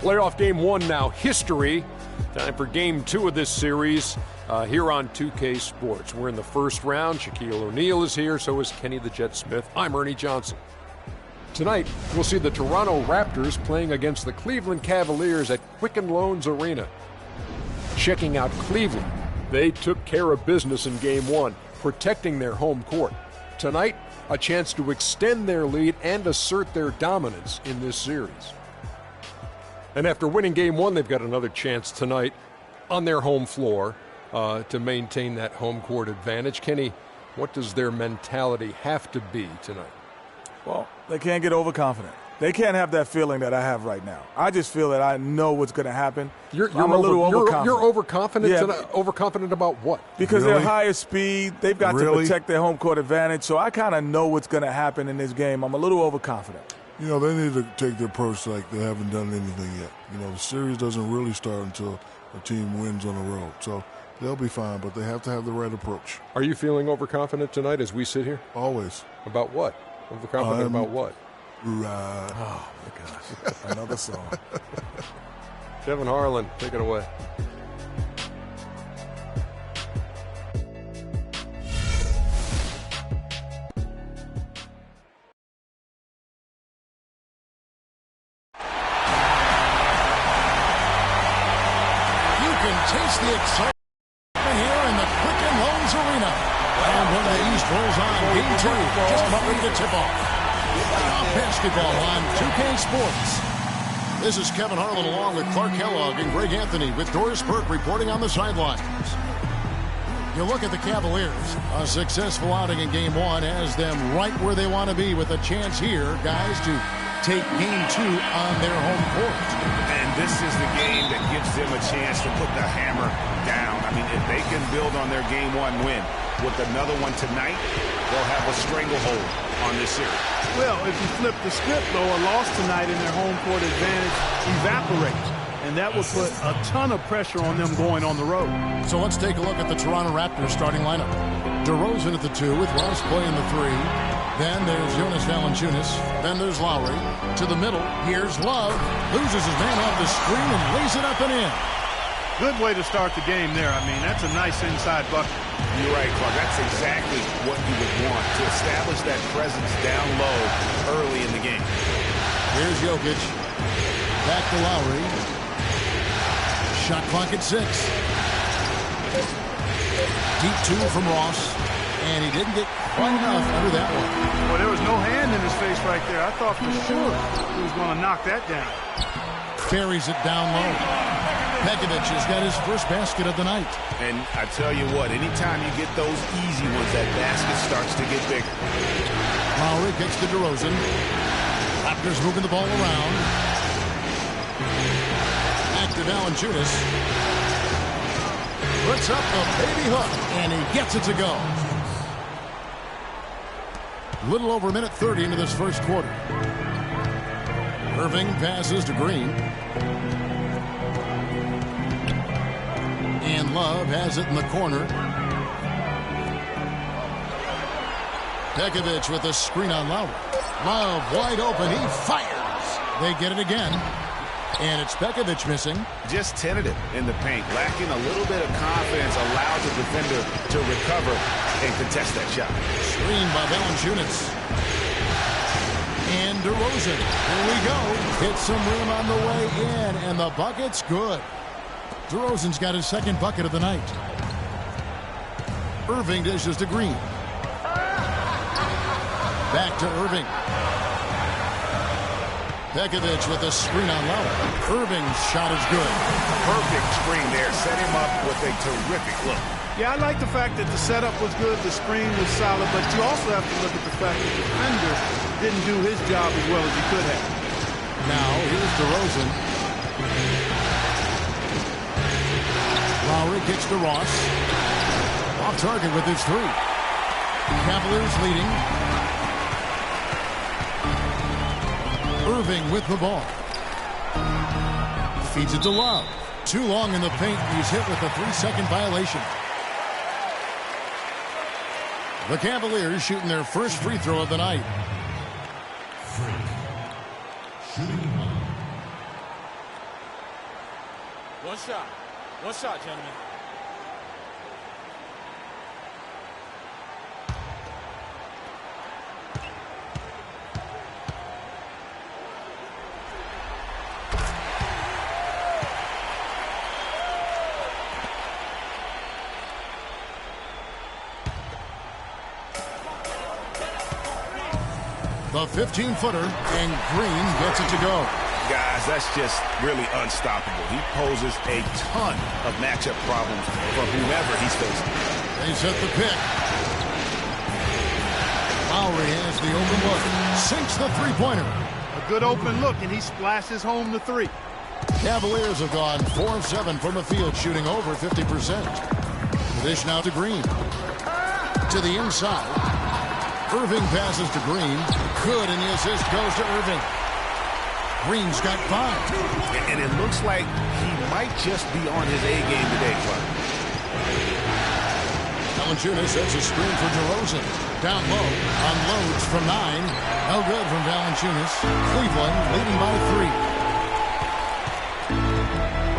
Playoff game 1 now, history. Time for game 2 of this series here on 2K Sports. We're in the first round. Shaquille O'Neal is here, so is Kenny the Jet Smith. I'm Ernie Johnson. Tonight, we'll see the Toronto Raptors playing against the Cleveland Cavaliers at Quicken Loans Arena. Checking out Cleveland, they took care of business in game 1, protecting their home court. Tonight, a chance to extend their lead and assert their dominance in this series. And after winning game 1, they've got another chance tonight on their home floor to maintain that home court advantage. Kenny, what does their mentality have to be tonight? Well, they can't get overconfident. They can't have that feeling that I have right now. I just feel that I know what's going to happen. I'm a little overconfident. You're overconfident tonight? Overconfident about what? Because they're higher speed. They've got to protect their home court advantage. So I kind of know what's going to happen in this game. I'm a little overconfident. You know, they need to take their approach like they haven't done anything yet. You know, the series doesn't really start until a team wins on the road. So they'll be fine, but they have to have the right approach. Are you feeling overconfident tonight as we sit here? Always. About what? Overconfident about what? Right. Oh, my gosh. Another song. Kevin Harlan, take it away. Taste the excitement here in the Quicken Loans Arena. And when the East rolls on, game 2 just about ready to tip off. Basketball on 2K Sports. This is Kevin Harlan along with Clark Kellogg and Greg Anthony with Doris Burke reporting on the sidelines. You look at the Cavaliers. A successful outing in game 1 has them right where they want to be with a chance here, guys, to take game 2 on their home court. And this is the game that gives them a chance to put the hammer down. I mean, if they can build on their game 1 win with another one tonight, they'll have a stranglehold on this series. Well, if you flip the script, though, a loss tonight in their home court advantage evaporates. And that would put a ton of pressure on them going on the road. So let's take a look at the Toronto Raptors starting lineup. DeRozan at the 2 with Ross playing the 3. Then there's Jonas Valanciunas. Then there's Lowry. To the middle, here's Love. Loses his man off the screen and lays it up and in. Good way to start the game there. I mean, that's a nice inside bucket. You're right, Clark. That's exactly what you would want, to establish that presence down low early in the game. Here's Jokic. Back to Lowry. Shot clock at 6. Deep 2 from Ross. And he didn't get quite enough under that one. Well, there was no hand in his face right there. I thought for sure he was going to knock that down. Carries it down low. Pekovic has got his first basket of the night. And I tell you what, anytime you get those easy ones, that basket starts to get bigger. Lowry kicks to DeRozan. Raptors moving the ball around. Back to Valanciunas. Puts up a baby hook, and he gets it to go. Little over a minute 30 into this first quarter. Irving passes to Green. And Love has it in the corner. Pekovic with a screen on Lowry. Love wide open. He fires. They get it again. And it's Pekovic missing. Just tentative in the paint. Lacking a little bit of confidence allows the defender to recover and contest that shot. Screen by Valanciunas. And DeRozan. Here we go. Hit some rim on the way in. And the bucket's good. DeRozan's got his second bucket of the night. Irving dishes to Green. Back to Irving. Pekovic with a screen on Lowry. Irving's shot is good. Perfect screen there. Set him up with a terrific look. Yeah, I like the fact that the setup was good, the screen was solid, but you also have to look at the fact that the defender didn't do his job as well as he could have. Now, here's DeRozan. Lowry kicks to Ross. Off target with his 3. Cavaliers leading. Irving with the ball. Feeds it to Love. Too long in the paint. He's hit with a 3-second violation. The Cavaliers shooting their first free throw of the night. One shot. One shot, gentlemen. The 15-footer, and Green gets it to go. Guys, that's just really unstoppable. He poses a ton of matchup problems for whomever he's facing. They set the pick. Lowry has the open look. Sinks the three-pointer. A good open look, and he splashes home the three. Cavaliers have gone 4 of 7 from the field, shooting over 50%. Dish now to Green. To the inside. Irving passes to Green. Good, and the assist goes to Irving. Green's got 5. And it looks like he might just be on his A game today, Clark. Valanciunas sets a screen for DeRozan. Down low, unloads from 9. No good from Valanciunas. Cleveland leading by 3.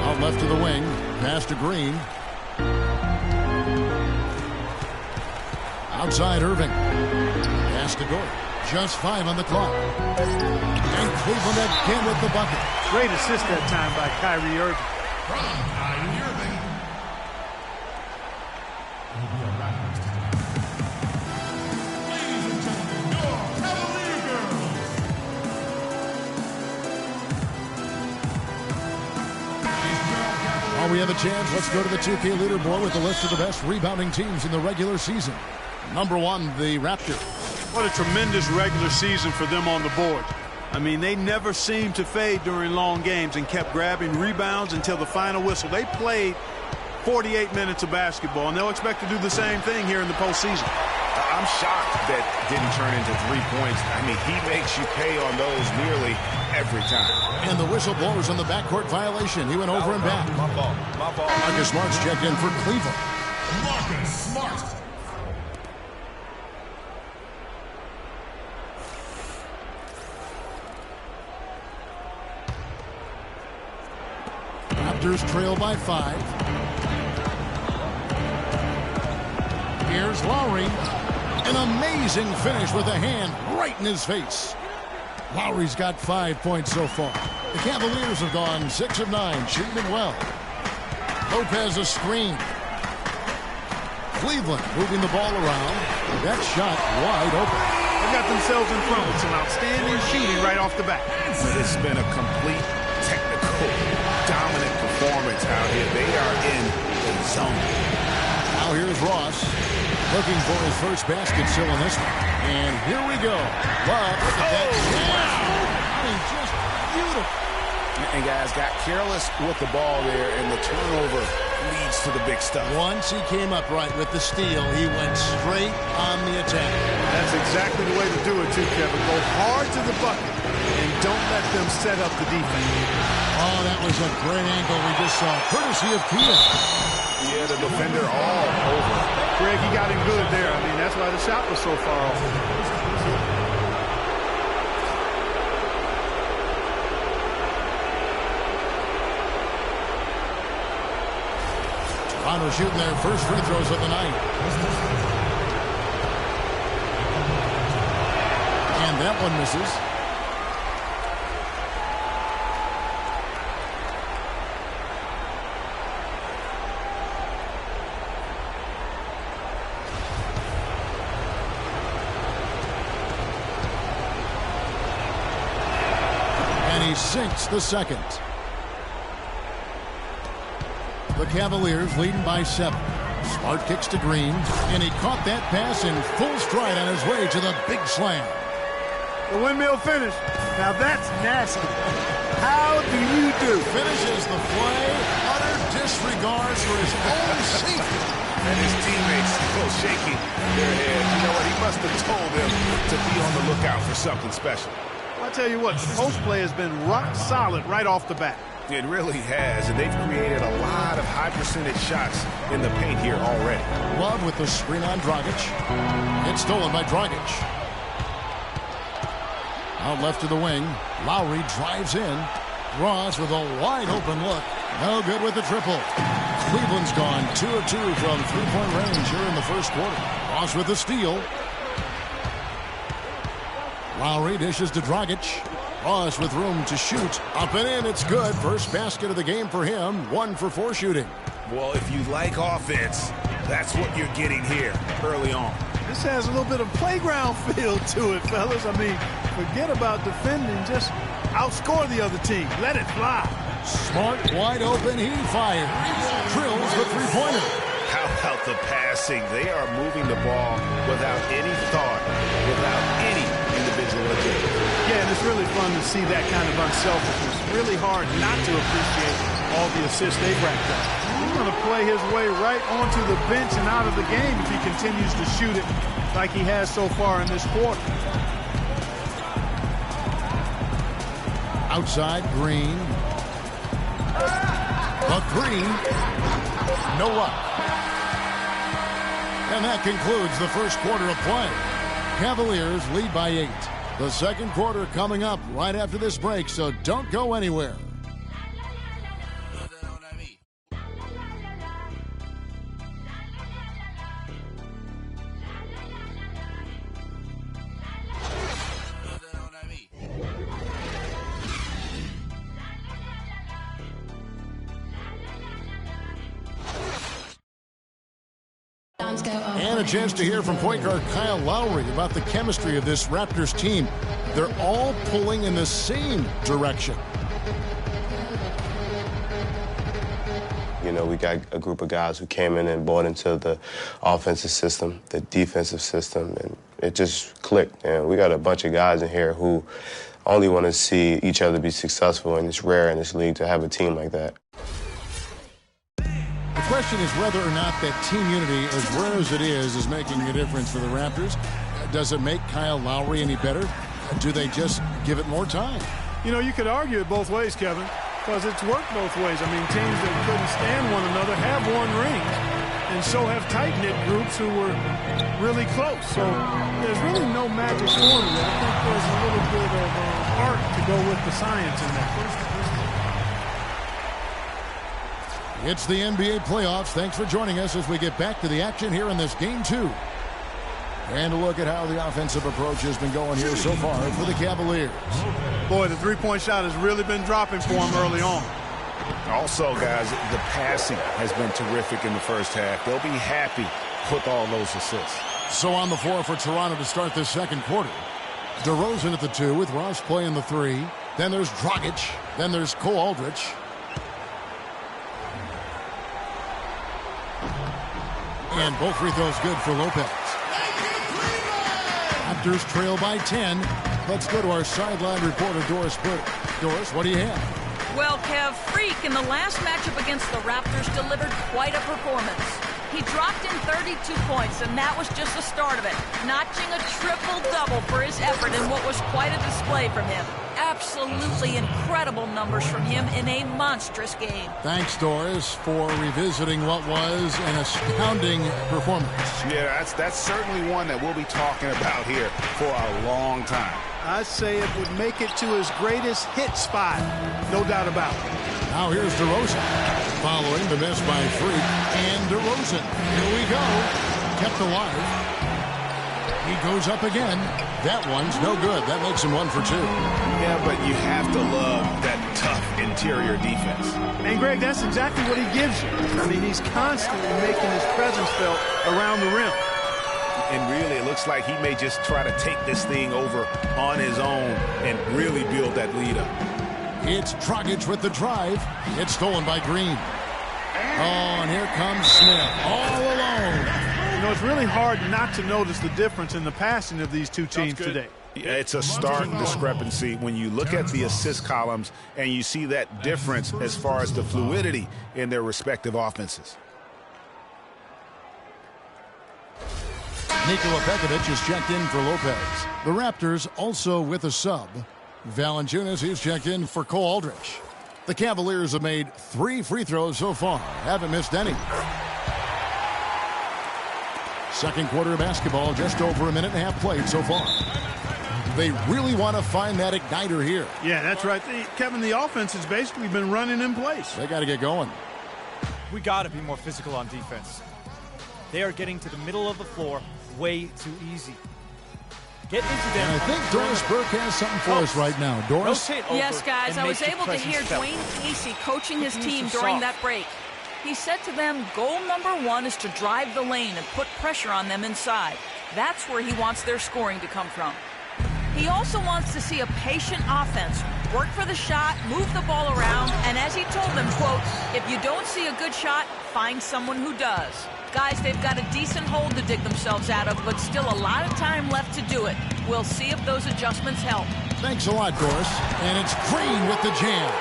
Out left to the wing. Pass to Green. Outside Irving. Pass to Dort. Just 5 on the clock. And Cleveland again with the bucket. Great assist that time by Kyrie Irving. Kyrie Irving. Ladies and gentlemen, your Cavalier girls. While we have a chance, let's go to the 2K leaderboard with the list of the best rebounding teams in the regular season. Number 1, the Raptors. What a tremendous regular season for them on the board. I mean, they never seemed to fade during long games and kept grabbing rebounds until the final whistle. They played 48 minutes of basketball, and they'll expect to do the same thing here in the postseason. I'm shocked that didn't turn into 3 points. I mean, he makes you pay on those nearly every time. And the whistle blows on the backcourt violation. He went over and back. My fault. Marcus Smart's checked in for Cleveland. Marcus Smart. Raptors trail by 5. Here's Lowry. An amazing finish with a hand right in his face. Lowry's got 5 points so far. The Cavaliers have gone 6 of 9, shooting it well. Lopez a screen. Cleveland moving the ball around. That shot wide open. They got themselves in front with some outstanding shooting right off the bat. It's been a complete technical, dominant performance out here. They are in the zone. Now here's Ross. Looking for his first basket still in this one. And here we go. Love, look at that. I mean, just beautiful. And guys got careless with the ball there, and the turnover leads to the big stuff. Once he came up right with the steal, he went straight on the attack. That's exactly the way to do it, too, Kevin. Go hard to the bucket and don't let them set up the defense. Oh, that was a great angle we just saw, courtesy of Kia. Yeah, the defender all over. Greg, he got him good there. I mean, that's why the shot was so far off. Toronto shooting their first free throws of the night. And that one misses. And he sinks the second. The Cavaliers leading by 7. Smart kicks to Green, and he caught that pass in full stride on his way to the big slam. The windmill finish. Now that's nasty. How do you do? Finishes the play, utter disregard for his own safety. And his teammates still shaking their heads. You know what? He must have told them to be on the lookout for something special. I'll tell you what, the post play has been rock solid right off the bat. It really has, and they've created a lot of high percentage shots in the paint here already. Love with the screen on Dragic. It's stolen by Dragic. Out left to the wing. Lowry drives in. Ross with a wide open look. No good with the triple. Cleveland's gone 2 of 2 from three-point range here in the first quarter. Ross with the steal. Lowry dishes to Dragic. Ross with room to shoot. Up and in, it's good. First basket of the game for him. 1 for 4 shooting. Well, if you like offense, that's what you're getting here early on. This has a little bit of playground feel to it, fellas. I mean, forget about defending. Just outscore the other team. Let it fly. Smart, wide open, he fires. Drills the three-pointer. How about the passing? They are moving the ball without any thought, without any individual agenda. Yeah, and it's really fun to see that kind of unselfishness. Really hard not to appreciate all the assists they've racked up. He's going to play his way right onto the bench and out of the game if he continues to shoot it like he has so far in this quarter. Outside, Green. A three. No luck. And that concludes the first quarter of play. Cavaliers lead by 8. The second quarter coming up right after this break, so don't go anywhere. And a chance to hear from point guard Kyle Lowry about the chemistry of this Raptors team. They're all pulling in the same direction. You know, we got a group of guys who came in and bought into the offensive system, the defensive system, and it just clicked. And we got a bunch of guys in here who only want to see each other be successful, and it's rare in this league to have a team like that. The question is whether or not that team unity, as rare as it is making a difference for the Raptors. Does it make Kyle Lowry any better? Do they just give it more time? You know, you could argue it both ways, Kevin, because it's worked both ways. I mean, teams that couldn't stand one another have won rings, and so have tight-knit groups who were really close. So there's really no magic formula. I think there's a little bit of art to go with the science in that. It's the NBA playoffs. Thanks for joining us as we get back to the action here in this game 2. And a look at how the offensive approach has been going here so far for the Cavaliers. Boy, the three-point shot has really been dropping for him early on. Also, guys, the passing has been terrific in the first half. They'll be happy with all those assists. So on the floor for Toronto to start this second quarter. DeRozan at the 2 with Ross playing the 3. Then there's Dragic. Then there's Cole Aldrich. And both free throws good for Lopez. Raptors trail by 10. Let's go to our sideline reporter, Doris Burke. Doris, what do you have? Well, Kev, Freak in the last matchup against the Raptors delivered quite a performance. He dropped in 32 points, and that was just the start of it, notching a triple-double for his effort in what was quite a display from him. Absolutely incredible numbers from him in a monstrous game. Thanks, Doris, for revisiting what was an astounding performance. Yeah, that's certainly one that we'll be talking about here for a long time. I'd say it would make it to his greatest hit spot, no doubt about it. Now here's DeRozan, following the miss by Freak, and DeRozan. Here we go. Kept alive. He goes up again. That one's no good. That makes him 1 for 2. Yeah, but you have to love that tough interior defense. And, Greg, that's exactly what he gives you. I mean, he's constantly making his presence felt around the rim. And really, it looks like he may just try to take this thing over on his own and really build that lead up. It's Dragic with the drive. It's stolen by Green. Oh, and here comes Smith all alone. You know, it's really hard not to notice the difference in the passing of these two teams today. Yeah, it's a stark discrepancy when you look at the assist columns and you see that difference as far as the fluidity in their respective offenses. Nikola Pekovic is checked in for Lopez. The Raptors also with a sub. Valanciunas, he's checked in for Cole Aldrich. The Cavaliers have made 3 free throws so far. Haven't missed any. Second quarter of basketball, just over a minute and a half played so far. They really want to find that igniter here. Yeah, that's right. Kevin, the offense has basically been running in place. They got to get going. We got to be more physical on defense. They are getting to the middle of the floor way too easy. Get into them. And I think Doris Burke has something for us right now. Doris? Yes, guys, I was able to hear Dwayne Casey coaching his team during that break. He said to them, goal number 1 is to drive the lane and put pressure on them inside. That's where he wants their scoring to come from. He also wants to see a patient offense, work for the shot, move the ball around, and as he told them, quote, if you don't see a good shot, find someone who does. Guys, they've got a decent hole to dig themselves out of, but still a lot of time left to do it. We'll see if those adjustments help. Thanks a lot, Doris. And it's Green with the jam.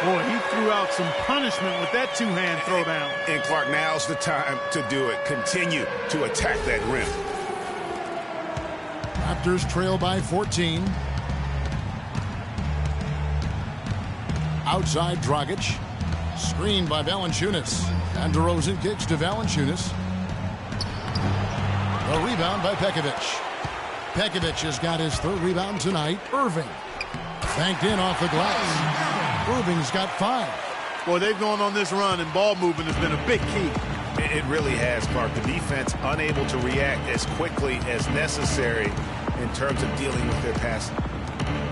Boy, he threw out some punishment with that two-hand throwdown. And Clark, now's the time to do it. Continue to attack that rim. Raptors trail by 14. Outside Dragic. Screened by Valanciunas. And DeRozan kicks to Valanciunas. A rebound by Pekovic. Pekovic has got his 3rd rebound tonight. Irving. Banked in off the glass. Irving's got 5. Boy, they've gone on this run, and ball movement has been a big key. It really has, Clark. The defense unable to react as quickly as necessary in terms of dealing with their passing.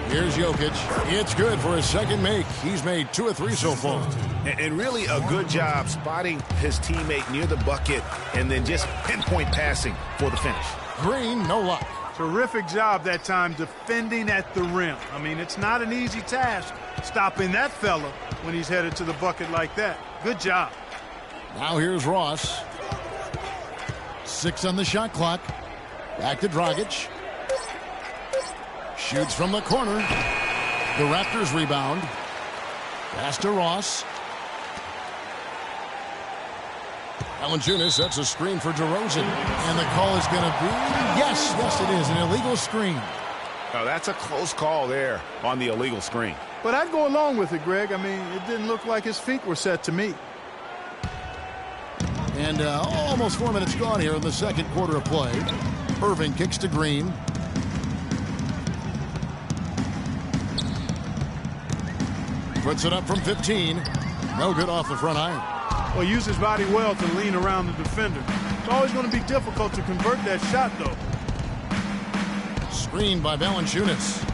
Here's Jokic. It's good for his 2nd make. He's made 2 of 3 so far. And really a good job spotting his teammate near the bucket and then just pinpoint passing for the finish. Green, no luck. Terrific job that time defending at the rim. I mean, it's not an easy task stopping that fella when he's headed to the bucket like that. Good job. Now here's Ross. 6 on the shot clock. Back to Dragic. Shoots from the corner. The Raptors rebound. Pass to Ross. Valanciunas sets a screen for DeRozan. And the call is going to be, yes, it is, an illegal screen. Oh, that's a close call there on the illegal screen. But I'd go along with it, Greg. I mean, it didn't look like his feet were set to me. And almost 4 minutes gone here in the 2nd quarter of play. Irving kicks to Green. Puts it up from 15. No good off the front iron. Well, use his body well to lean around the defender. It's always going to be difficult to convert that shot, though. Screened by Valanciunas.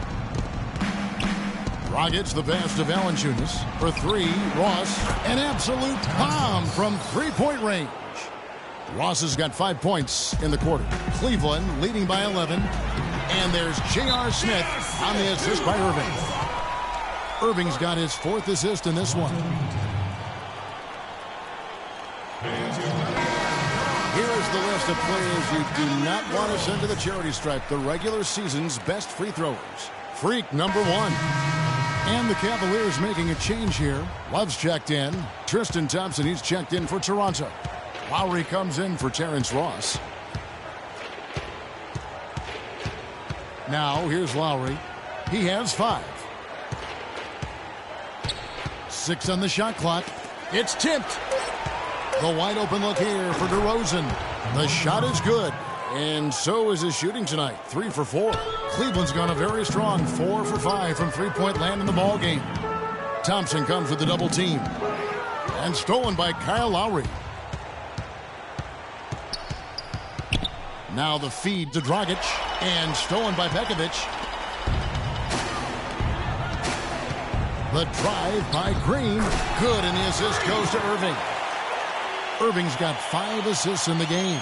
Dragic the pass to Valanciunas. For 3, Ross. An absolute bomb from 3-point range. Ross has got 5 points in the quarter. Cleveland leading by 11. And there's J.R. Smith on the assist by Irving. Irving's got his 4th assist in this one. Here is the list of players you do not want to send to the charity stripe. The regular season's best free throwers. Freak number 1. And the Cavaliers making a change here. Love's checked in. Tristan Thompson, he's checked in for Toronto. Lowry comes in for Terrence Ross. Now here's Lowry. He has 5. 6 on the shot clock. It's tipped. The wide open look here for DeRozan. The shot is good. And so is his shooting tonight. 3 for 4. Cleveland's gone a very strong 4 for 5 from 3-point land in the ball game. Thompson comes with the double team. And stolen by Kyle Lowry. Now the feed to Dragic. And stolen by Pekovic. The drive by Green. Good, and the assist goes to Irving. Irving's got 5 assists in the game.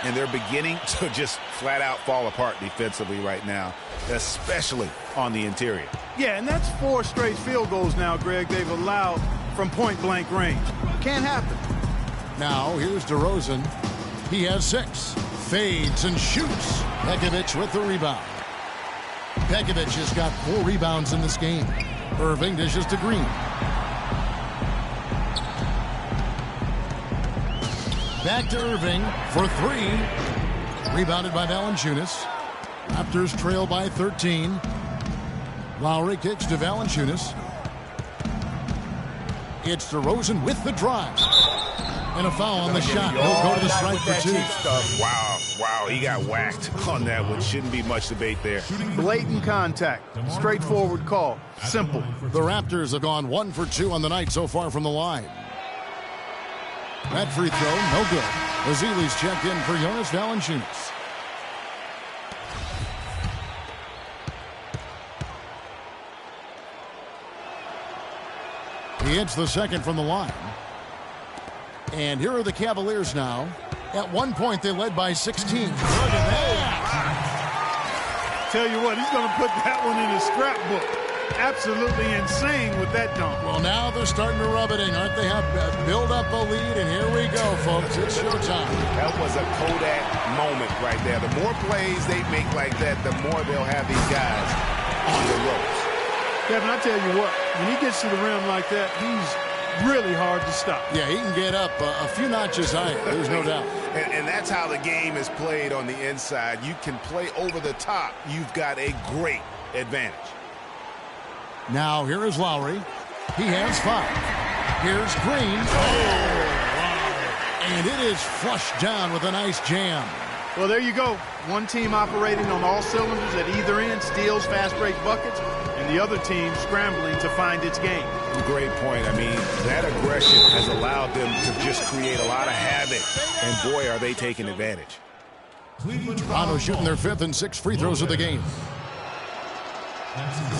And they're beginning to just flat out fall apart defensively right now, especially on the interior. Yeah, and that's 4 straight field goals now, Greg, they've allowed from point-blank range. Can't happen. Now here's DeRozan. He has 6. Fades and shoots. Pekovic with the rebound. Pekovic has got 4 rebounds in this game. Irving dishes to Green. Back to Irving for 3. Rebounded by Valanciunas. Raptors trail by 13. Lowry kicks to Valanciunas. It's DeRozan with the drive. And a foul on the shot. He'll go to the strike for 2. Wow. Wow, he got whacked on that one. Shouldn't be much debate there. Blatant contact. Straightforward call. Simple. The Raptors have gone 1 for 2 on the night so far from the line. That free throw, no good. Ezeli's checked in for Jonas Valanciunas. He hits the second from the line. And here are the Cavaliers now. At one point, they led by 16. Look at that. Tell you what, he's going to put that one in his scrapbook. Absolutely insane with that dunk. Well, now they're starting to rub it in, aren't they? Have build up a lead, and here we go, folks. It's showtime. That was a Kodak moment right there. The more plays they make like that, the more they'll have these guys on the ropes. Kevin, I tell you what, when he gets to the rim like that, he's really hard to stop. Yeah, he can get up a few notches higher. There's no doubt. And that's how the game is played on the inside. You can play over the top. You've got a great advantage. Now, here is Lowry. He has 5. Here's Green. Oh, wow. And it is flushed down with a nice jam. Well, there you go. One team operating on all cylinders at either end, steals, fast break buckets, and the other team scrambling to find its game. Great point. I mean, that aggression has allowed them to just create a lot of havoc, and boy, are they taking advantage. Toronto shooting their 5th and 6th free throws of the game.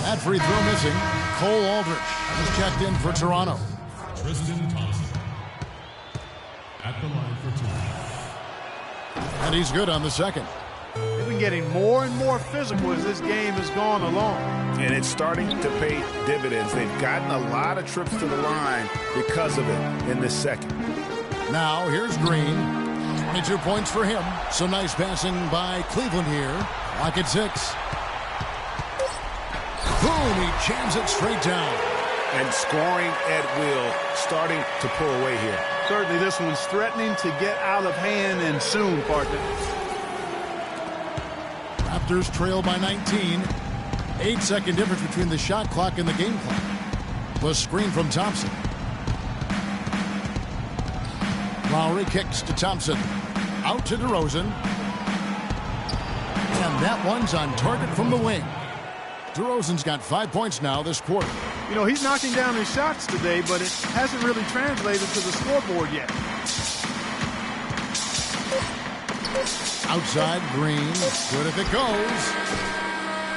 That free throw missing. Cole Aldrich is checked in for Toronto. Tristan Thompson at the line for 2. And he's good on the second. They've been getting more and more physical as this game has gone along. And it's starting to pay dividends. They've gotten a lot of trips to the line because of it in this second. Now here's Green. 22 points for him. Some nice passing by Cleveland here. Lock at 6. Boom, he jams it straight down. And scoring at will, starting to pull away here. Certainly this one's threatening to get out of hand, and soon, partner. Raptors trail by 19. 8-second difference between the shot clock and the game clock. The screen from Thompson. Lowry kicks to Thompson. Out to DeRozan. And that one's on target from the wing. DeRozan's got 5 points now this quarter. You know, he's knocking down his shots today, but it hasn't really translated to the scoreboard yet. Outside, Green. Good if it goes.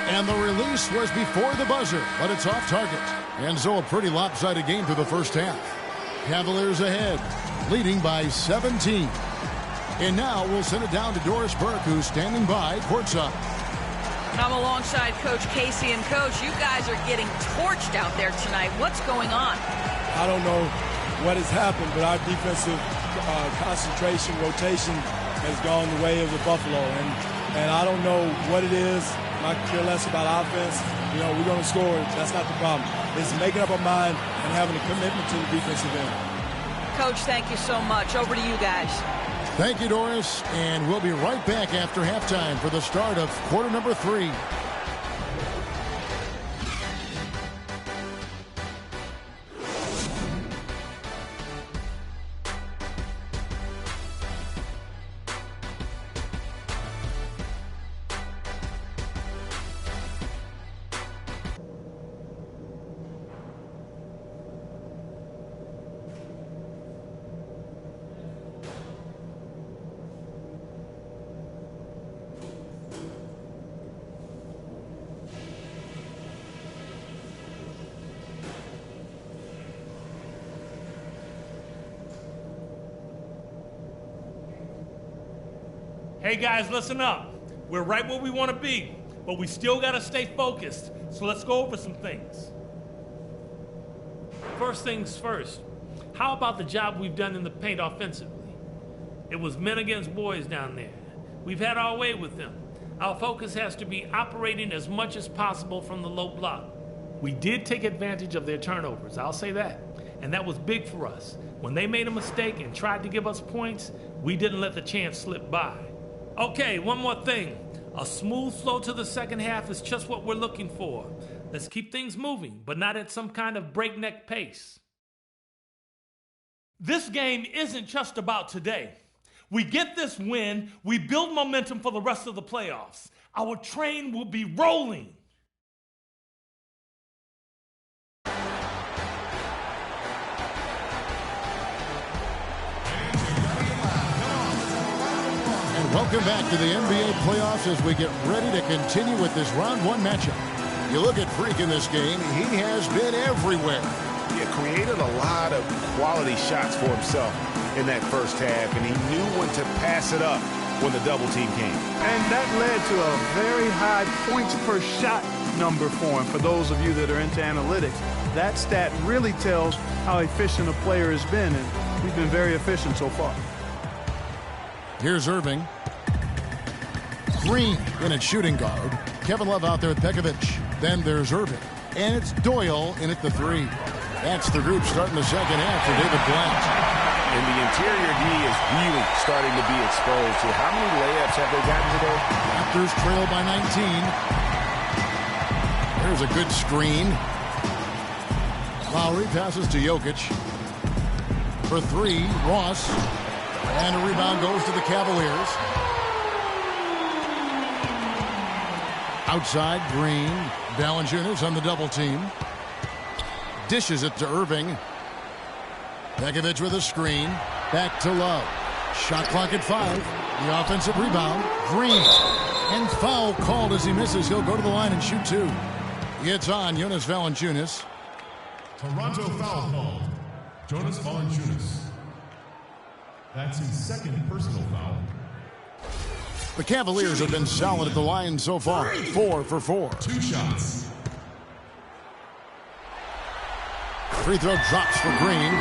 And the release was before the buzzer, but it's off target. And so a pretty lopsided game through the first half. Cavaliers ahead, leading by 17. And now we'll send it down to Doris Burke, who's standing by courtside. I'm alongside Coach Casey. And, Coach, you guys are getting torched out there tonight. What's going on? I don't know what has happened, but our defensive concentration, rotation has gone the way of the Buffalo. And I don't know what it is. I care less about offense. You know, we're going to score. That's not the problem. It's making up our mind and having a commitment to the defensive end. Coach, thank you so much. Over to you guys. Thank you, Doris. And we'll be right back after halftime for the start of quarter number 3. Hey guys, listen up. We're right where we want to be, but we still got to stay focused. So let's go over some things. First things first, how about the job we've done in the paint offensively? It was men against boys down there. We've had our way with them. Our focus has to be operating as much as possible from the low block. We did take advantage of their turnovers, I'll say that. And that was big for us. When they made a mistake and tried to give us points, we didn't let the chance slip by. Okay, one more thing. A smooth flow to the second half is just what we're looking for. Let's keep things moving, but not at some kind of breakneck pace. This game isn't just about today. We get this win, we build momentum for the rest of the playoffs. Our train will be rolling. Welcome back to the NBA playoffs as we get ready to continue with this round one matchup. You look at Freak in this game, he has been everywhere. Yeah, created a lot of quality shots for himself in that first half, and he knew when to pass it up when the double team came. And that led to a very high points per shot number for him. For those of you that are into analytics, that stat really tells how efficient a player has been, and he's been very efficient so far. Here's Irving. Green in at shooting guard. Kevin Love out there with Pekovic. Then there's Irving. And it's Doyle in at the three. That's the group starting the second half for David Blatt. And the interior D is really starting to be exposed to. How many layups have they gotten today? Raptors trail by 19. There's a good screen. Lowry passes to Jokic. For three, Ross. And a rebound goes to the Cavaliers. Outside, Green. Valanciunas on the double team. Dishes it to Irving. Pekovic with a screen. Back to Love. Shot clock at 5. The offensive rebound. Green. And foul called as he misses. He'll go to the line and shoot two. It's on Jonas Valanciunas. Toronto foul called. Jonas Valanciunas. That's his second personal foul. The Cavaliers have been solid at the line so far. 4 for 4. 2 shots. Free throw drops for Green.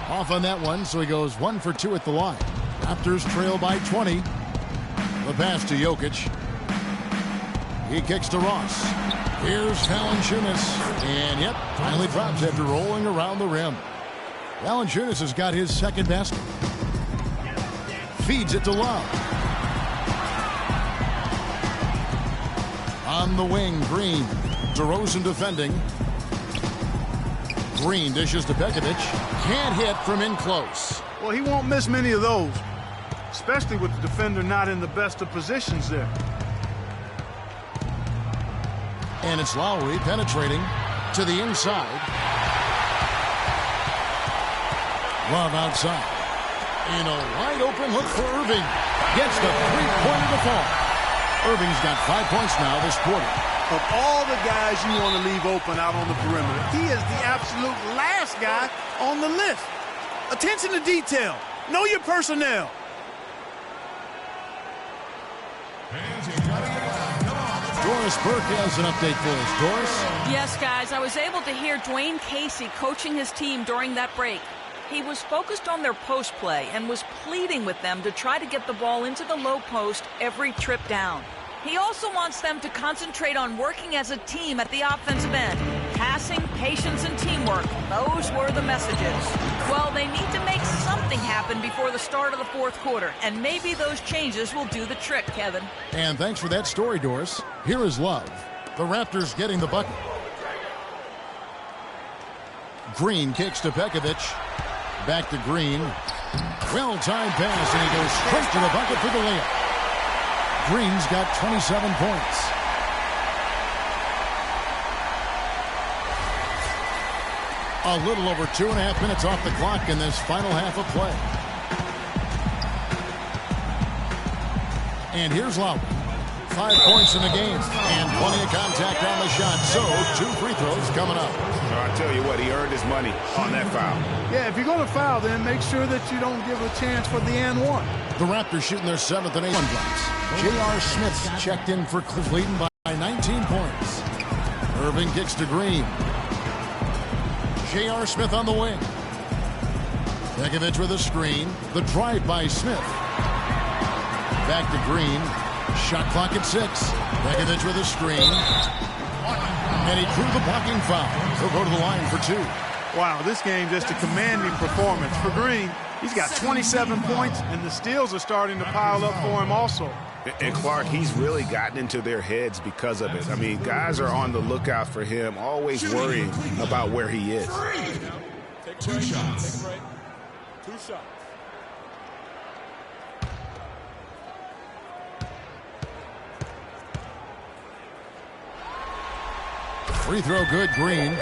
Off on that one, so he goes 1 for 2 at the line. Raptors trail by 20. The pass to Jokic. He kicks to Ross. Here's Valanciunas. And yep, finally drops after rolling around the rim. Valanciunas has got his second basket. Feeds it to Love. On the wing, Green. DeRozan defending. Green dishes to Pekovic. Can't hit from in close. Well, he won't miss many of those, especially with the defender not in the best of positions there. And it's Lowry penetrating to the inside. Love outside. In a wide open look for Irving. Gets the three-pointer to fall. Irving's got 5 points now this quarter. Of all the guys you want to leave open out on the perimeter, he is the absolute last guy on the list. Attention to detail. Know your personnel. Doris Burke has an update for us. Doris? Yes, guys, I was able to hear Dwayne Casey coaching his team during that break. He was focused on their post play and was pleading with them to try to get the ball into the low post every trip down. He also wants them to concentrate on working as a team at the offensive end. Passing, patience, and teamwork. Those were the messages. Well, they need to make something happen before the start of the fourth quarter, and maybe those changes will do the trick, Kevin. And thanks for that story, Doris. Here is Love. The Raptors getting the bucket. Green kicks to Pekovic. Back to Green. Well-timed pass, and he goes straight to the bucket for the layup. Green's got 27 points. A little over 2.5 minutes off the clock in this final half of play. And here's Lowry. 5 points in the game and plenty of contact on the shot. So 2 free throws coming up. I'll tell you what, he earned his money on that foul. Yeah, if you're going to foul, then make sure that you don't give a chance for the and one. The Raptors shooting their 7th and 8th drops. J.R. Smith's checked in for Cleveland by 19 points. Irving kicks to Green. J.R. Smith on the wing. Pekovic with a screen. The drive by Smith. Back to Green. Shot clock at 6. Pekovic with a screen. And he drew the blocking foul. He'll go to the line for 2. Wow, this game just a commanding performance. For Green, He's got 27 points, and the steals are starting to pile up for him also. And Clark, he's really gotten into their heads because of it. I mean, guys are on the lookout for him, always worrying about where he is. Take 2 shots. 2 shots. Free throw good, Green.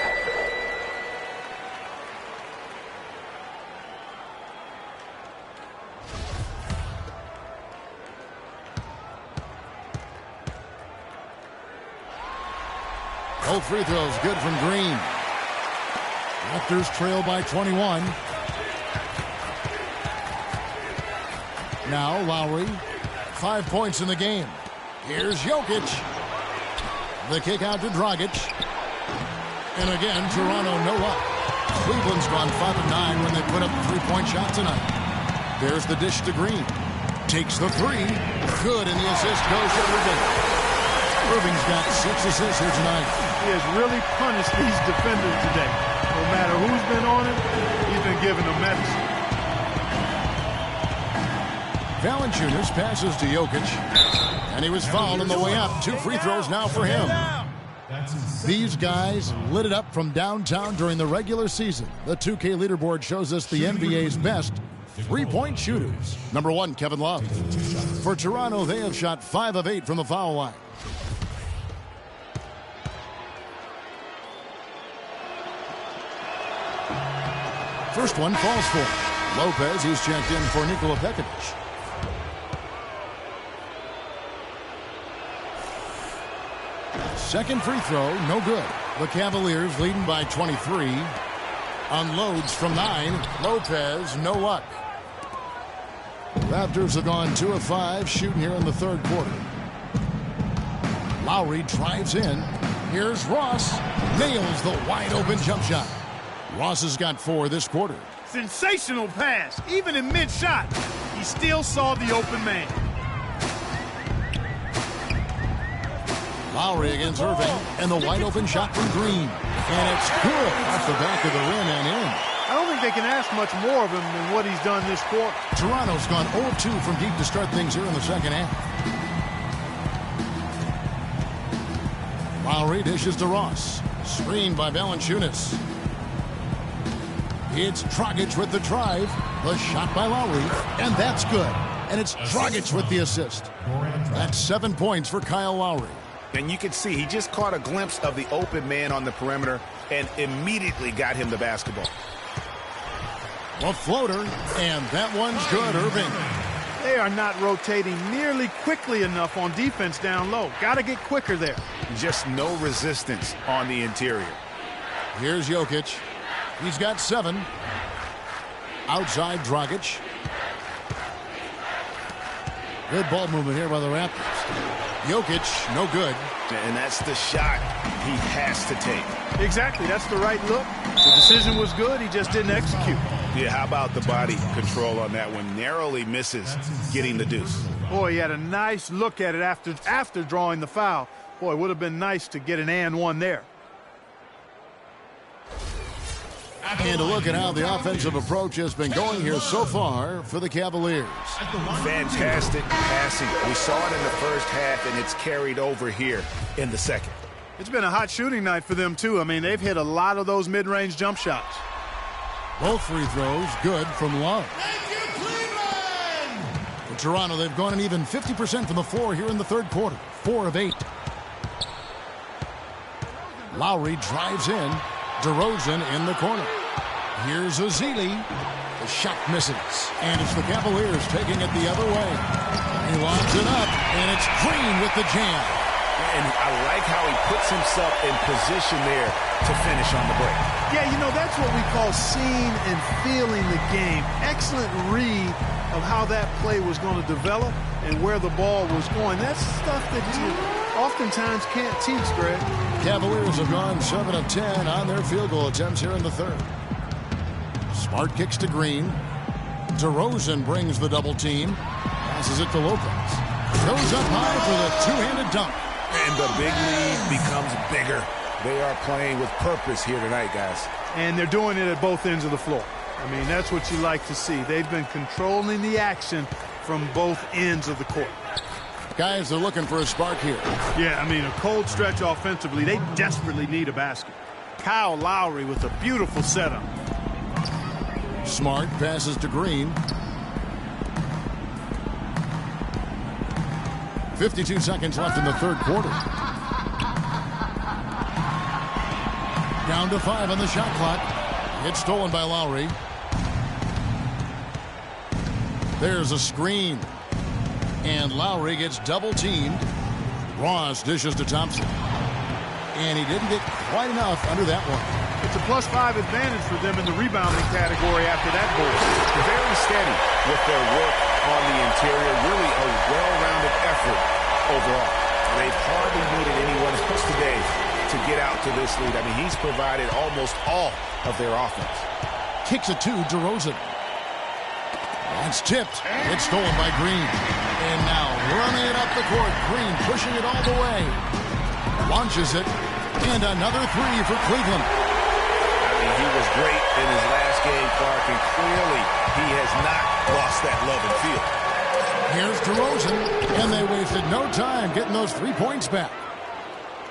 Both free throws good from Green. Raptors trail by 21. Now Lowry. 5 points in the game. Here's Jokic. The kick out to Dragic. And again, Toronto no up. Cleveland's gone 5 of 9 when they put up a 3-point shot tonight. There's the dish to Green. Takes the 3. Good, and the assist goes to Irving. Irving's got 6 assists here tonight. He has really punished these defenders today. No matter who's been on him, he's been giving them medicine. Valanciunas passes to Jokic. And he was fouled on the way up. 2 free throws now for him. These guys lit it up from downtown during the regular season. The 2K leaderboard shows us the NBA's best 3-point shooters. Number 1, Kevin Love. For Toronto, they have shot 5 of 8 from the foul line. First one falls for Lopez. He's checked in for Nikola Pekovic. Second free throw, no good. The Cavaliers leading by 23. Unloads from 9. Lopez, no luck. Raptors have gone 2 of 5 shooting here in the third quarter. Lowry drives in. Here's Ross. Nails the wide open jump shot. Ross has got 4 this quarter. Sensational pass. Even in mid-shot, he still saw the open man. Lowry against Irving, and the wide open shot from Green. And it's good off the back of the rim and in. I don't think they can ask much more of him than what he's done this quarter. Toronto's gone 0-2 from deep to start things here in the second half. Lowry dishes to Ross. Screened by Valanciunas. It's Dragic with the drive. The shot by Lowry, and that's good. And it's Dragic with the assist. That's 7 points for Kyle Lowry. And you can see he just caught a glimpse of the open man on the perimeter and immediately got him the basketball. A floater, and that one's good, Irving. They are not rotating nearly quickly enough on defense down low. Got to get quicker there. Just no resistance on the interior. Here's Jokic. He's got 7. Outside Dragic. Good ball movement here by the Raptors. Jokic, no good. And that's the shot he has to take. Exactly, that's the right look. The decision was good, he just didn't execute. Yeah, how about the body control on that one? Narrowly misses getting the deuce. Boy, he had a nice look at it after drawing the foul. Boy, it would have been nice to get an and one there. And to look at how the offensive approach has been going here so far for the Cavaliers. Fantastic passing. We saw it in the first half, and it's carried over here in the second. It's been a hot shooting night for them, too. I mean, they've hit a lot of those mid-range jump shots. Both free throws good from Love. For Toronto, they've gone an even 50% from the floor here in the third quarter. 4 of 8. Lowry drives in. DeRozan in the corner. Here's Ezeli. The shot misses. And it's the Cavaliers taking it the other way. He lobs it up, and it's Green with the jam. And I like how he puts himself in position there to finish on the break. Yeah, you know, that's what we call seeing and feeling the game. Excellent read of how that play was going to develop and where the ball was going. That's stuff that you oftentimes can't teach, Greg. Cavaliers have gone 7 of 10 on their field goal attempts here in the third. Smart kicks to Green. DeRozan brings the double team. Passes it to Lopez. Goes up high for the two-handed dunk. And the big lead becomes bigger. They are playing with purpose here tonight, guys. And they're doing it at both ends of the floor. I mean, that's what you like to see. They've been controlling the action from both ends of the court. Guys, they're looking for a spark here. Yeah, I mean, a cold stretch offensively. They desperately need a basket. Kyle Lowry with a beautiful setup. Smart passes to Green. 52 seconds left in the third quarter. Down to 5 on the shot clock. It's stolen by Lowry. There's a screen. And Lowry gets double-teamed. Ross dishes to Thompson. And he didn't get quite enough under that one. It's a +5 advantage for them in the rebounding category after that board. Very steady with their work on the interior. Really a well-rounded effort overall. They've hardly needed anyone else today to get out to this lead. I mean, he's provided almost all of their offense. Kicks it to DeRozan. It's tipped. It's stolen by Green. And now running it up the court. Green pushing it all the way. Launches it. And another three for Cleveland. I mean, he was great in his last game, Clark, and clearly he has not lost that love and feel. Here's DeRozan. And they wasted no time getting those 3 points back.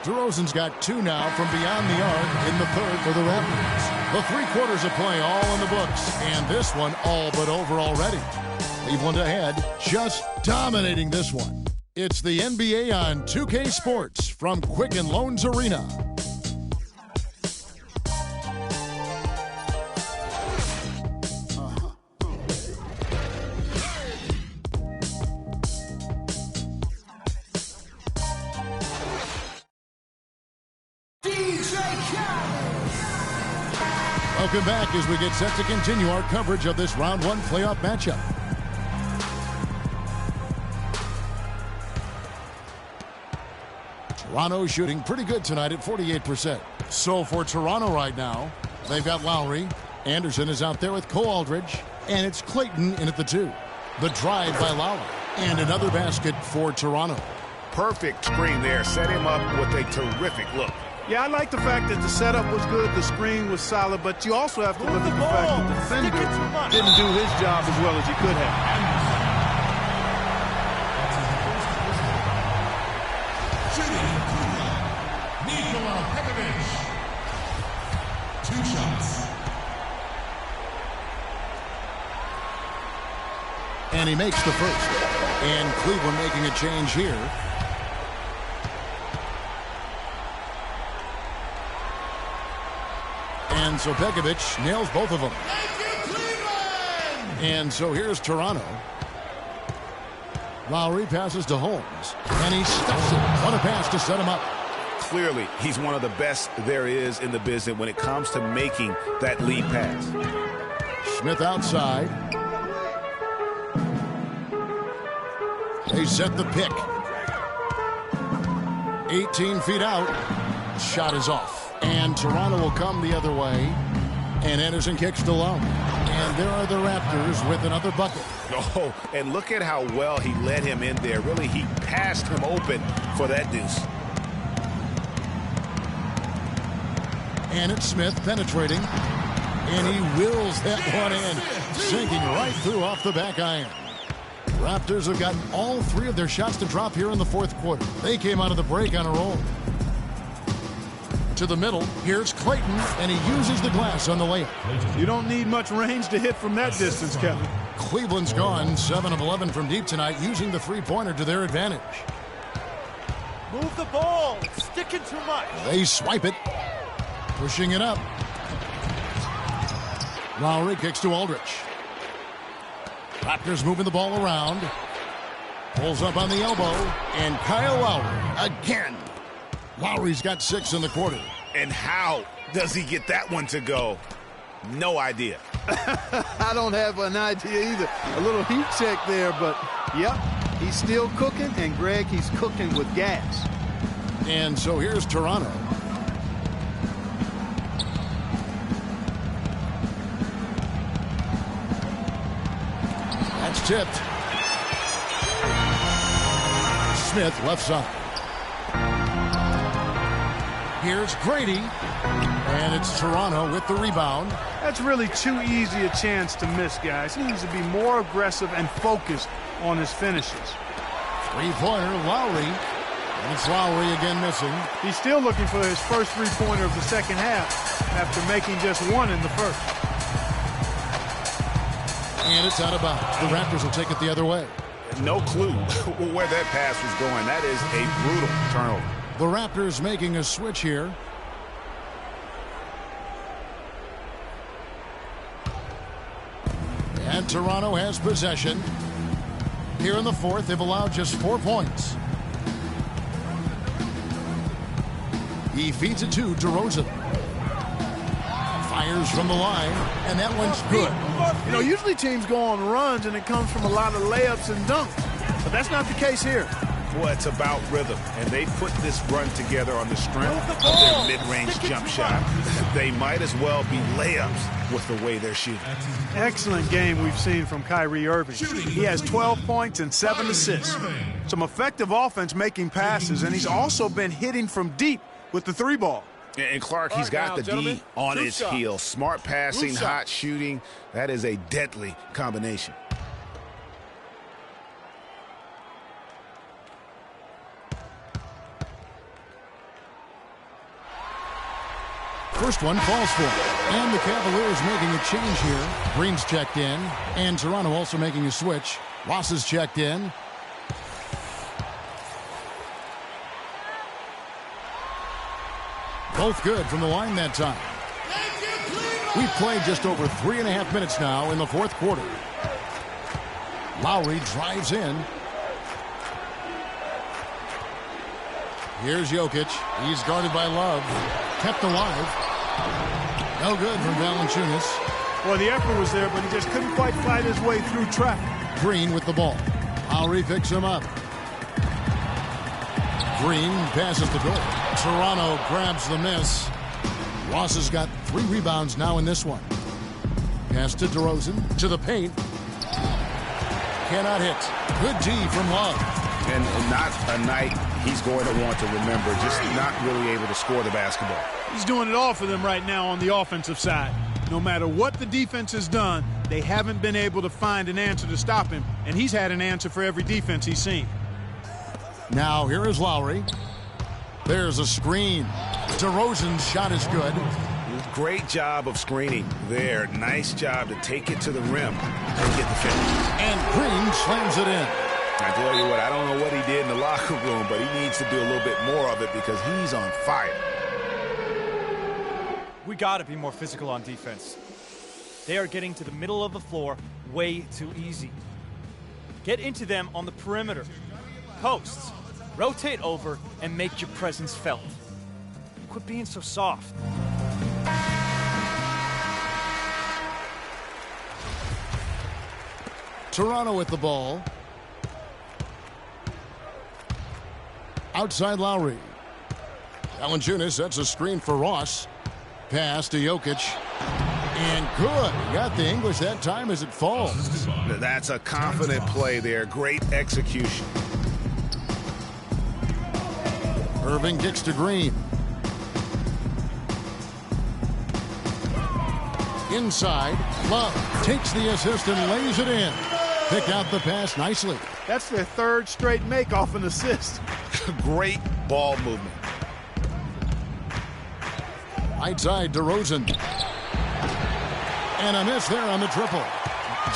DeRozan's got 2 now from beyond the arc in the third for the Raptors. The 3 quarters of play all in the books, and this one all but over already. Cleveland ahead, just dominating this one. It's the NBA on 2K Sports from Quicken Loans Arena. Welcome back as we get set to continue our coverage of this round 1 playoff matchup. Toronto shooting pretty good tonight at 48%. So for Toronto right now, they've got Lowry. Anderson is out there with Cole Aldridge. And it's Clayton in at the 2. The drive by Lowry. And another basket for Toronto. Perfect screen there. Set him up with a terrific look. Yeah, I like the fact that the setup was good, the screen was solid, but you also have to look at the fact that the defender didn't do his job as well as he could have. Niquo. 2 shots. And he makes the first. And Cleveland making a change here. And so Pekovic nails both of them. And so here's Toronto. Lowry passes to Holmes. And he stuffs it. What a pass to set him up. Clearly, he's one of the best there is in the business when it comes to making that lead pass. Smith outside. They set the pick. 18 feet out. Shot is off. And Toronto will come the other way. And Anderson kicks to Lowry. And there are the Raptors with another bucket. Oh, and look at how well he led him in there. Really, he passed him open for that deuce. And it's Smith penetrating. And he wills that one in. Sinking right through off the back iron. Raptors have gotten all 3 of their shots to drop here in the fourth quarter. They came out of the break on a roll. To the middle, here's Clayton, and he uses the glass on the layup. You don't need much range to hit from that distance, Kevin. Cleveland's gone 7 of 11 from deep tonight, using the 3-pointer to their advantage. Move the ball. It's sticking too much. They swipe it. Pushing it up. Lowry kicks to Aldridge. Raptors moving the ball around. Pulls up on the elbow. And Kyle Lowry again. Lowry's got 6 in the quarter. And how does he get that one to go? No idea. I don't have an idea either. A little heat check there, but yep, he's still cooking. And Greg, he's cooking with gas. And so here's Toronto. That's tipped. Smith left side. Here's Grady. And it's Toronto with the rebound. That's really too easy a chance to miss, guys. He needs to be more aggressive and focused on his finishes. Three-pointer, Lowry. And it's Lowry again missing. He's still looking for his first three-pointer of the second half after making just one in the first. And it's out of bounds. The Raptors will take it the other way. No clue where that pass was going. That is a brutal turnover. The Raptors making a switch here. And Toronto has possession. Here in the fourth, they've allowed just 4 points. He feeds it to DeRozan. Fires from the line, and that one's good. You know, usually teams go on runs, and it comes from a lot of layups and dunks. But that's not the case here. Well, it's about rhythm, and they put this run together on the strength of their mid-range jump shot. They might as well be layups with the way they're shooting. Excellent game we've seen from Kyrie Irving. He has 12 points and 7 assists. Some effective offense making passes, and he's also been hitting from deep with the three ball. And Clark, he's got the D on his heels. Smart passing, hot shooting. That is a deadly combination. First one falls for it. And the Cavaliers making a change here. Green's checked in. And Toronto also making a switch. Ross is checked in. Both good from the line that time. We've played just over 3.5 minutes now in the fourth quarter. Lowry drives in. Here's Jokic. He's guarded by Love. Kept alive. No good from Valanciunas. Well, the effort was there, but he just couldn't quite fight his way through traffic. Green with the ball. Lowry picks him up. Green passes the goal. Toronto grabs the miss. Ross has got 3 rebounds now in this one. Pass to DeRozan. To the paint. Cannot hit. Good D from Love. And not a night he's going to want to remember. Just not really able to score the basketball. He's doing it all for them right now on the offensive side. No matter what the defense has done, they haven't been able to find an answer to stop him. And he's had an answer for every defense he's seen. Now here is Lowry. There's a screen. DeRozan's shot is good. Great job of screening there. Nice job to take it to the rim and get the finish. And Green slams it in. I tell you what, I don't know what he did in the locker room, but he needs to do a little bit more of it because he's on fire. We got to be more physical on defense. They are getting to the middle of the floor way too easy. Get into them on the perimeter. Posts. Rotate over and make your presence felt. Quit being so soft. Toronto with the ball. Outside Lowry. Valanciunas sets a screen for Ross. Pass to Jokic. And good. He got the English that time as it falls. That's a confident play there. Great execution. Irving kicks to Green. Inside. Love takes the assist and lays it in. Picked out the pass nicely. That's their third straight make off an assist. Great ball movement. Right side, DeRozan. And a miss there on the triple.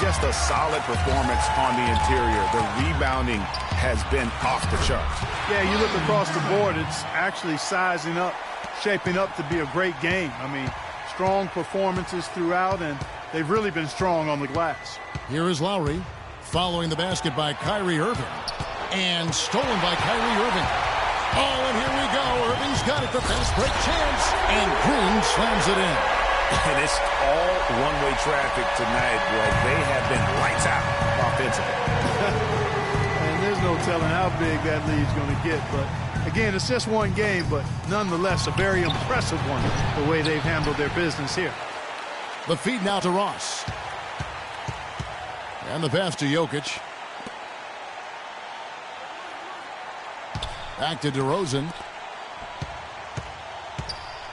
Just a solid performance on the interior. The rebounding has been off the charts. Yeah, you look across the board, it's actually sizing up, shaping up to be a great game. I mean, strong performances throughout, and they've really been strong on the glass. Here is Lowry, following the basket by Kyrie Irving. And stolen by Kyrie Irving. Oh, and here we go. Irving's got it, the fast break chance. And Green slams it in. And it's all one-way traffic tonight, boy. They have been lights out offensively. And there's no telling how big that lead's going to get. But, again, it's just one game, but nonetheless a very impressive one, the way they've handled their business here. The feed now to Ross. And the pass to Jokic. Back to DeRozan.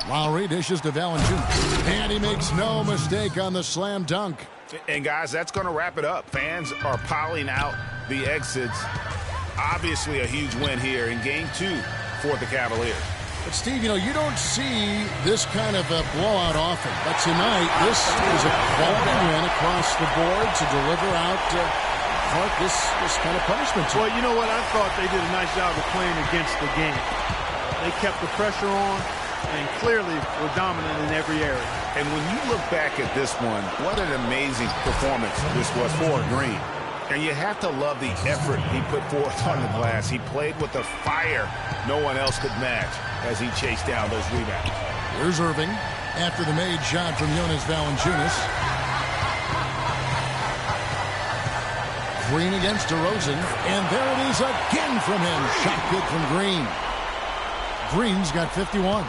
Lowry dishes to Valanciunas. And he makes no mistake on the slam dunk. And, guys, that's going to wrap it up. Fans are piling out the exits. Obviously a huge win here in Game 2 for the Cavaliers. But, Steve, you don't see this kind of a blowout often. But tonight, this is a quality win across the board to deliver out Clark this kind of punishment. Well, you know what? I thought they did a nice job of playing against the game. They kept the pressure on and clearly were dominant in every area. And when you look back at this one, what an amazing performance this was for Green. And you have to love the effort he put forth on the glass. He played with a fire no one else could match as he chased down those rebounds. Here's Irving after the made shot from Jonas Valanciunas. Green against DeRozan, and there it is again from him. Shot good from Green. Green's got 51.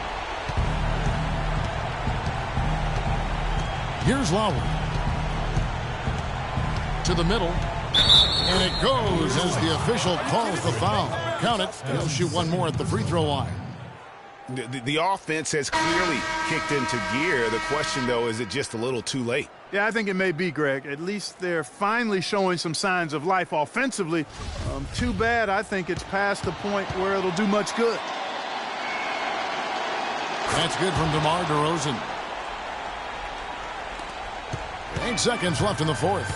Here's Lowry. To the middle. And it goes as the official calls the foul. Count it. He'll shoot one more at the free throw line. The offense has clearly kicked into gear. The question, though, is it just a little too late? Yeah, I think it may be, Greg. At least they're finally showing some signs of life offensively. Too bad I think it's past the point where it'll do much good. That's good from DeMar DeRozan. 8 seconds left in the fourth.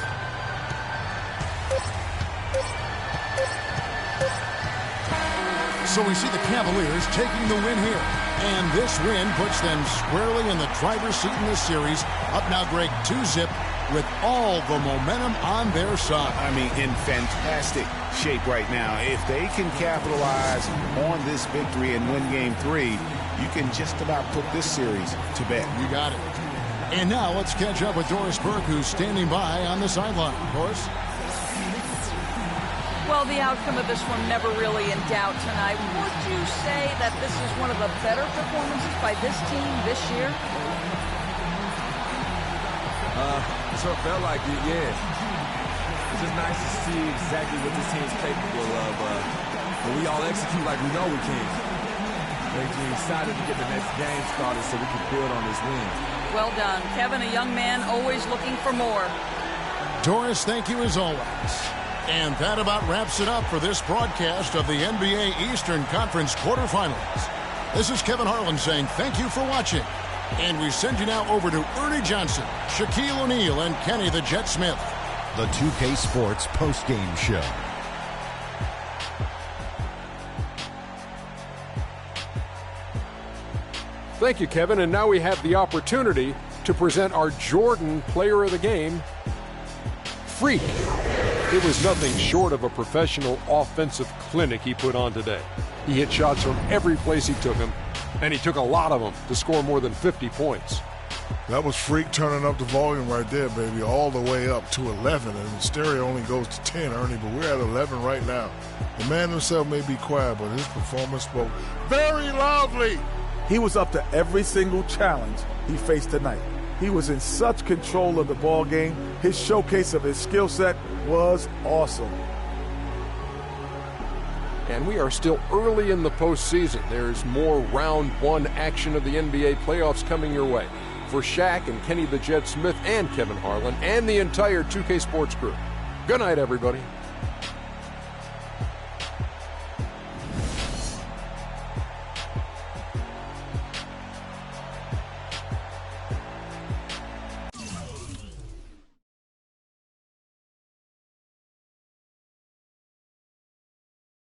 So we see the Cavaliers taking the win here. And this win puts them squarely in the driver's seat in this series. Up now, Greg, 2-zip with all the momentum on their side. I mean, in fantastic shape right now. If they can capitalize on this victory and win Game 3, you can just about put this series to bed. You got it. And now let's catch up with Doris Burke, who's standing by on the sideline. Doris? Well, the outcome of this one never really in doubt tonight. Would you say that this is one of the better performances by this team this year? Sure felt like it, yeah. It's just nice to see exactly what this team's capable of. But we all execute like we know we can. We're excited to get the next game started so we can build on this win. Well done. Kevin, a young man always looking for more. Doris, thank you as always. And that about wraps it up for this broadcast of the NBA Eastern Conference quarterfinals. This is Kevin Harlan saying thank you for watching. And we send you now over to Ernie Johnson, Shaquille O'Neal, and Kenny the Jet Smith. The 2K Sports postgame show. Thank you, Kevin. And now we have the opportunity to present our Jordan Player of the Game, Freak. It was nothing short of a professional offensive clinic he put on today. He hit shots from every place he took them, and he took a lot of them to score more than 50 points. That was Freak turning up the volume right there, baby, all the way up to 11. And the stereo only goes to 10, Ernie, but we're at 11 right now. The man himself may be quiet, but his performance spoke very loudly. He was up to every single challenge he faced tonight. He was in such control of the ball game. His showcase of his skill set was awesome. And we are still early in the postseason. There's more round one action of the NBA playoffs coming your way. For Shaq and Kenny the Jet Smith and Kevin Harlan and the entire 2K Sports crew, good night, everybody.